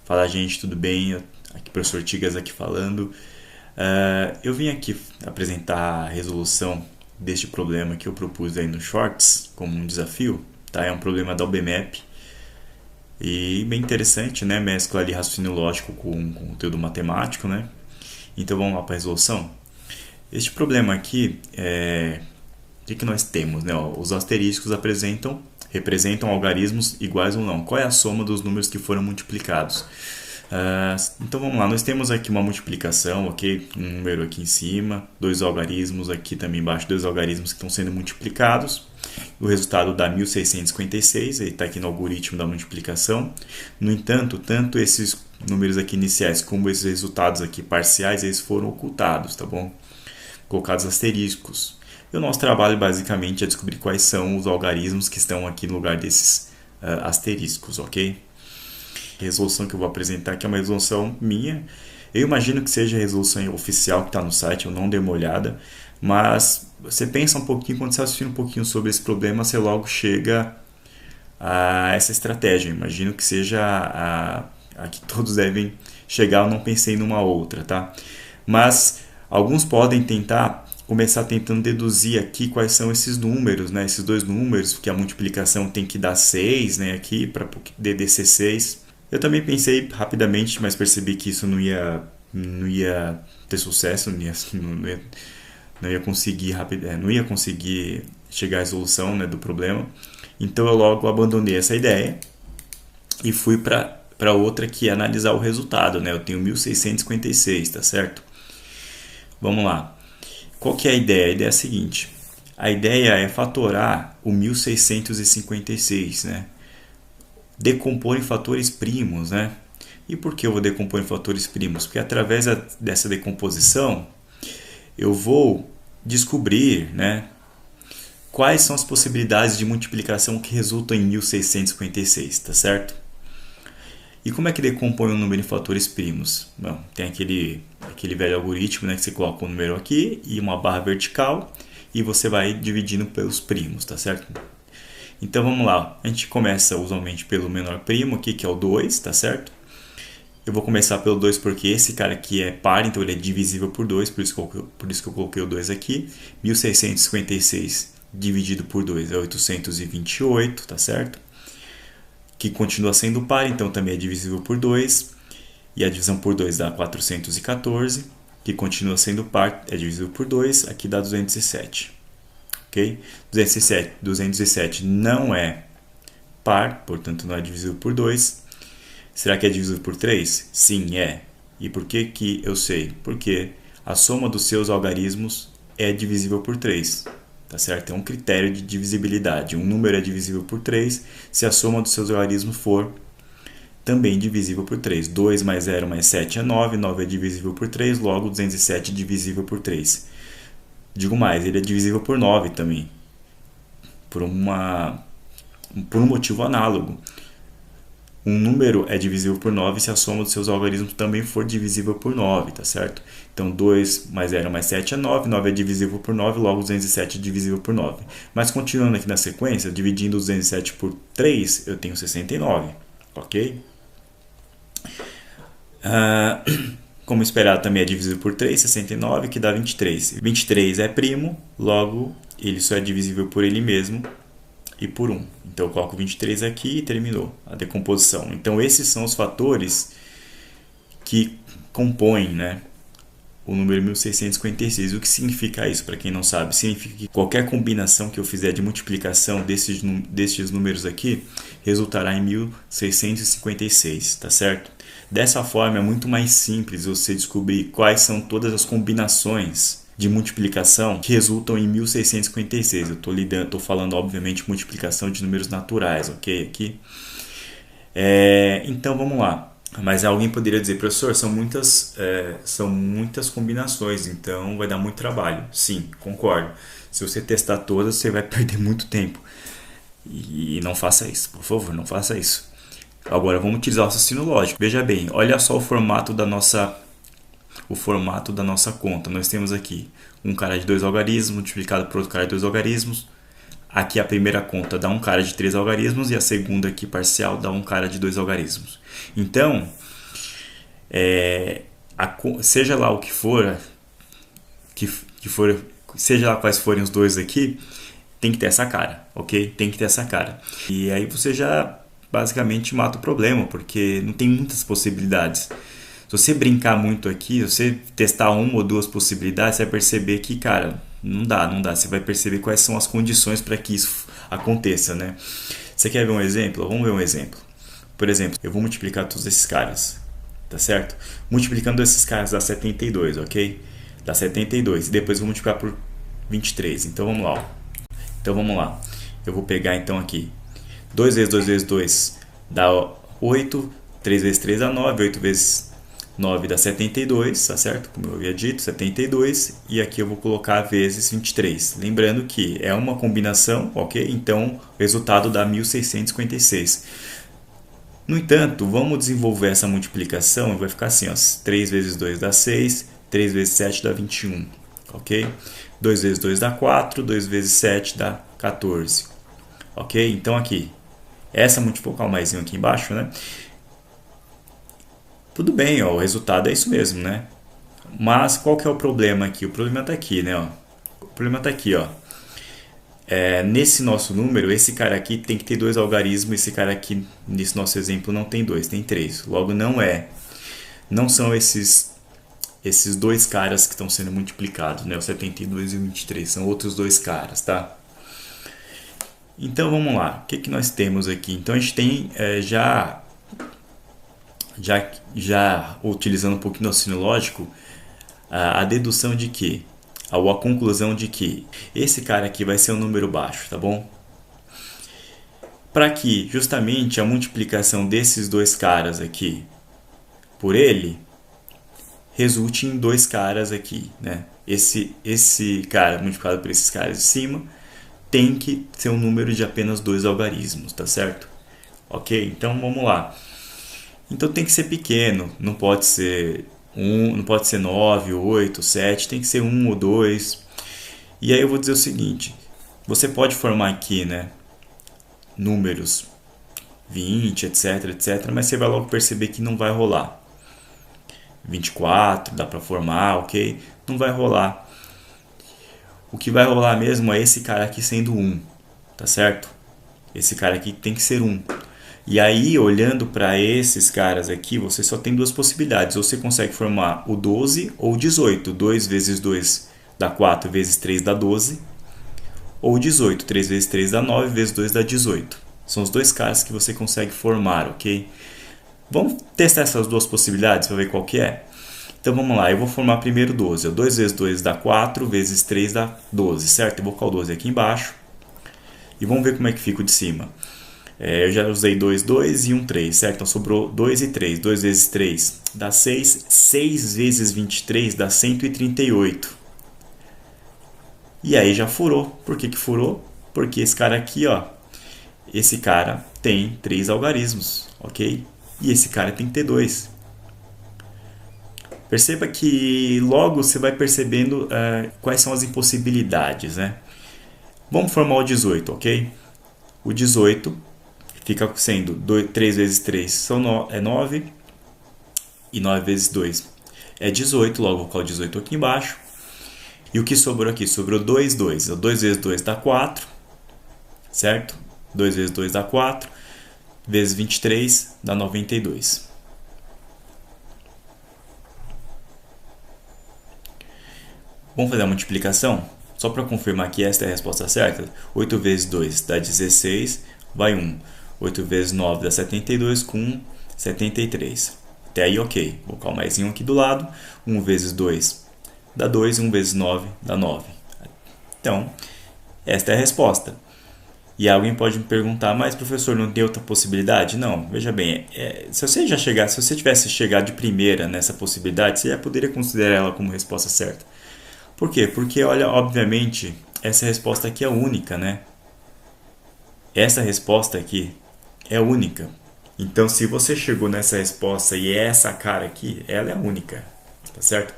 Fala, gente, tudo bem? Aqui professor Tigas aqui falando. Eu vim aqui apresentar a resolução deste problema que eu propus aí no Shorts como um desafio, tá? É um problema da UBMAP e bem interessante, né? Mescla ali raciocínio lógico com conteúdo matemático, né? Então vamos lá para a resolução. Este problema aqui o que nós temos, né? Os asteriscos representam algarismos iguais ou não. Qual é a soma dos números que foram multiplicados? Então vamos lá, nós temos aqui uma multiplicação, ok? Um número aqui em cima, dois algarismos aqui também embaixo, dois algarismos que estão sendo multiplicados. O resultado dá 1656, ele está aqui no algoritmo da multiplicação. No entanto, tanto esses números aqui iniciais como esses resultados aqui parciais, eles foram ocultados, tá bom? Colocados asteriscos. E o nosso trabalho basicamente é descobrir quais são os algarismos que estão aqui no lugar desses asteriscos, ok? A resolução que eu vou apresentar aqui é uma resolução minha. Eu imagino que seja a resolução oficial que está no site, eu não dei uma olhada, mas você pensa um pouquinho, quando você assiste um pouquinho sobre esse problema, você logo chega a essa estratégia. Eu imagino que seja a que todos devem chegar, eu não pensei numa outra, tá? Mas alguns podem tentar começar tentando deduzir aqui quais são esses números, né? Esses dois números, porque a multiplicação tem que dar 6, né? Aqui para DD ser 6. Eu também pensei rapidamente, mas percebi que isso não ia ter sucesso, não ia conseguir chegar à resolução, né, do problema. Então eu logo abandonei essa ideia e fui para outra, que é analisar o resultado, né? Eu tenho 1656, tá certo? Vamos lá. Qual que é a ideia? A ideia é a seguinte. A ideia é fatorar o 1656, né? Decompor em fatores primos, né? E por que eu vou decompor em fatores primos? Porque através dessa decomposição eu vou descobrir, né, quais são as possibilidades de multiplicação que resultam em 1656, tá certo? E como é que decompõe um número em fatores primos? Bom, tem aquele velho algoritmo, né, que você coloca um número aqui e uma barra vertical e você vai dividindo pelos primos, tá certo? Então vamos lá, a gente começa usualmente pelo menor primo aqui, que é o 2, tá certo? Eu vou começar pelo 2 porque esse cara aqui é par, então ele é divisível por 2, por isso que eu coloquei o 2 aqui. 1656 dividido por 2 é 828, tá certo? Que continua sendo par, então também é divisível por 2. E a divisão por 2 dá 414, que continua sendo par, é divisível por 2, aqui dá 207. Ok? 207 não é par, portanto não é divisível por 2. Será que é divisível por 3? Sim, é. E por que que eu sei? Porque a soma dos seus algarismos é divisível por 3. Tá certo? É um critério de divisibilidade. Um número é divisível por 3 se a soma dos seus algarismos for também divisível por 3. 2 mais 0 mais 7 é 9. 9 é divisível por 3, logo 207 é divisível por 3. Digo mais, ele é divisível por 9 também. Por um motivo análogo. Um número é divisível por 9 se a soma dos seus algarismos também for divisível por 9, tá certo? Então 2 mais 0 mais 7 é 9, 9 é divisível por 9, logo 207 é divisível por 9. Mas continuando aqui na sequência, dividindo 207 por 3, eu tenho 69, ok? Como esperado, também é divisível por 3, 69, que dá 23. 23 é primo, logo ele só é divisível por ele mesmo e por 1. Então eu coloco 23 aqui e terminou a decomposição. Então esses são os fatores que compõem, né, o número 1656. O que significa isso? Para quem não sabe, significa que qualquer combinação que eu fizer de multiplicação destes números aqui resultará em 1656, tá certo? Dessa forma é muito mais simples você descobrir quais são todas as combinações de multiplicação que resultam em 1656. Eu estou falando, obviamente, multiplicação de números naturais, ok? Aqui. Então vamos lá. Mas alguém poderia dizer, professor, são muitas combinações, então vai dar muito trabalho. Sim, concordo. Se você testar todas, você vai perder muito tempo. E não faça isso, por favor, não faça isso. Agora vamos utilizar o raciocínio lógico. Veja bem, olha só o formato da nossa conta. Nós temos aqui um cara de 2 algarismos multiplicado por outro cara de 2 algarismos. aqui a primeira conta dá um cara de 3 algarismos e a segunda aqui parcial dá um cara de 2 algarismos. Então, seja lá o que for, seja lá quais forem os dois aqui, tem que ter essa cara, ok? Tem que ter essa cara. E aí você já basicamente mata o problema, porque não tem muitas possibilidades. Se você brincar muito aqui, se você testar uma ou duas possibilidades, você vai perceber que, cara, não dá. Você vai perceber quais são as condições para que isso aconteça, né? Você quer ver um exemplo? Vamos ver um exemplo. Por exemplo, eu vou multiplicar todos esses caras, tá certo? Multiplicando esses caras dá 72, ok? Dá 72. E depois eu vou multiplicar por 23. Então vamos lá. Eu vou pegar então aqui 2 vezes 2 vezes 2 dá 8, 3 vezes 3 dá 9, 8 vezes 9 dá 72, tá certo? Como eu havia dito, 72. E aqui eu vou colocar vezes 23. Lembrando que é uma combinação, ok? Então o resultado dá 1656. No entanto, vamos desenvolver essa multiplicação e vai ficar assim, ó, 3 vezes 2 dá 6, 3 vezes 7 dá 21, ok? 2 vezes 2 dá 4, 2 vezes 7 dá 14, ok? Então aqui, essa multiplicar o maisinho aqui embaixo, né? Tudo bem, ó, o resultado é isso mesmo, né? Mas qual que é o problema aqui? O problema está aqui, né? Ó. O problema está aqui, ó. Nesse nosso número, esse cara aqui tem que ter 2 algarismos, esse cara aqui, nesse nosso exemplo, não tem 2, tem 3. Logo, não são esses 2 caras que estão sendo multiplicados, né? O 72 e o 23, são outros 2 caras, tá? Então, vamos lá. O que nós temos aqui? Então, a gente tem já utilizando um pouquinho do raciocínio lógico, a dedução de que, ou a conclusão de que esse cara aqui vai ser um número baixo, tá bom? Para que justamente a multiplicação desses 2 caras aqui por ele resulte em 2 caras aqui, né? Esse cara multiplicado por esses caras de cima tem que ser um número de apenas 2 algarismos, tá certo? Ok? Então vamos lá. Então tem que ser pequeno, não pode ser 1, não pode ser 9, 8, 7, tem que ser 1 ou 2. E aí eu vou dizer o seguinte, você pode formar aqui, né, números 20, etc, mas você vai logo perceber que não vai rolar. 24 dá para formar, ok? Não vai rolar. O que vai rolar mesmo é esse cara aqui sendo 1, tá certo? Esse cara aqui tem que ser 1. E aí, olhando para esses caras aqui, você só tem 2 possibilidades. Ou você consegue formar o 12 ou o 18. 2 vezes 2 dá 4, vezes 3 dá 12. Ou 18. 3 vezes 3 dá 9, vezes 2 dá 18. São os 2 caras que você consegue formar, ok? Vamos testar essas 2 possibilidades para ver qual que é? Então vamos lá, eu vou formar primeiro 12. 2 vezes 2 dá 4, vezes 3 dá 12, certo? Eu vou colocar o 12 aqui embaixo. E vamos ver como é que fica o de cima. Eu já usei 2, 2 e 1, 3, certo? Então sobrou 2 e 3. 2 vezes 3 dá 6. 6 vezes 23 dá 138. E aí já furou. Por que furou? Porque esse cara aqui, ó, esse cara tem 3 algarismos, ok? E esse cara tem que ter 2. Perceba que logo você vai percebendo quais são as impossibilidades, né? Vamos formar o 18, ok? O 18 fica sendo 3 vezes 3 é 9. E 9 vezes 2 é 18. Logo vou colocar o 18 aqui embaixo. E o que sobrou aqui? Sobrou 2, 2. 2 vezes 2 dá 4. Certo? 2 vezes 2 dá 4. Vezes 23 dá 92. Vamos fazer a multiplicação? Só para confirmar que esta é a resposta certa. 8 vezes 2 dá 16. Vai 1. 8 vezes 9 dá 72, com 1, 73. Até aí, ok. Vou colocar o maisinho aqui do lado. 1 vezes 2 dá 2, 1 vezes 9 dá 9. Então, esta é a resposta. E alguém pode me perguntar, mas professor, não tem outra possibilidade? Não, veja bem, se você tivesse chegado de primeira nessa possibilidade, você já poderia considerar ela como resposta certa. Por quê? Porque, olha, obviamente, essa resposta aqui é única, né? Essa resposta aqui é única. Então, se você chegou nessa resposta e essa cara aqui, ela é única, tá certo?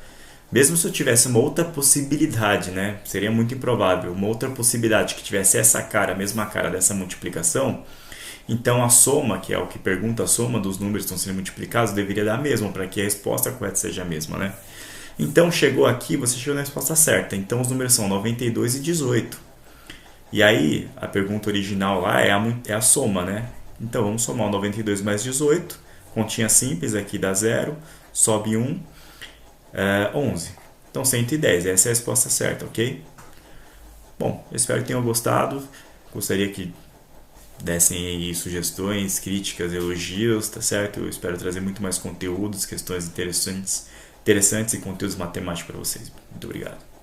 Mesmo se eu tivesse uma outra possibilidade, né? Seria muito improvável, uma outra possibilidade que tivesse essa cara, a mesma cara dessa multiplicação, então a soma, que é o que pergunta, a soma dos números que estão sendo multiplicados, deveria dar a mesma, para que a resposta correta seja a mesma, né? Então chegou aqui, você chegou na resposta certa. Então os números são 92 e 18. E aí, a pergunta original lá é a soma, né? Então vamos somar o 92 mais 18, continha simples, aqui dá 0, sobe 1, 11. Então 110, essa é a resposta certa, ok? Bom, eu espero que tenham gostado. Gostaria que dessem aí sugestões, críticas, elogios, tá certo? Eu espero trazer muito mais conteúdos, questões interessantes e conteúdos matemáticos para vocês. Muito obrigado.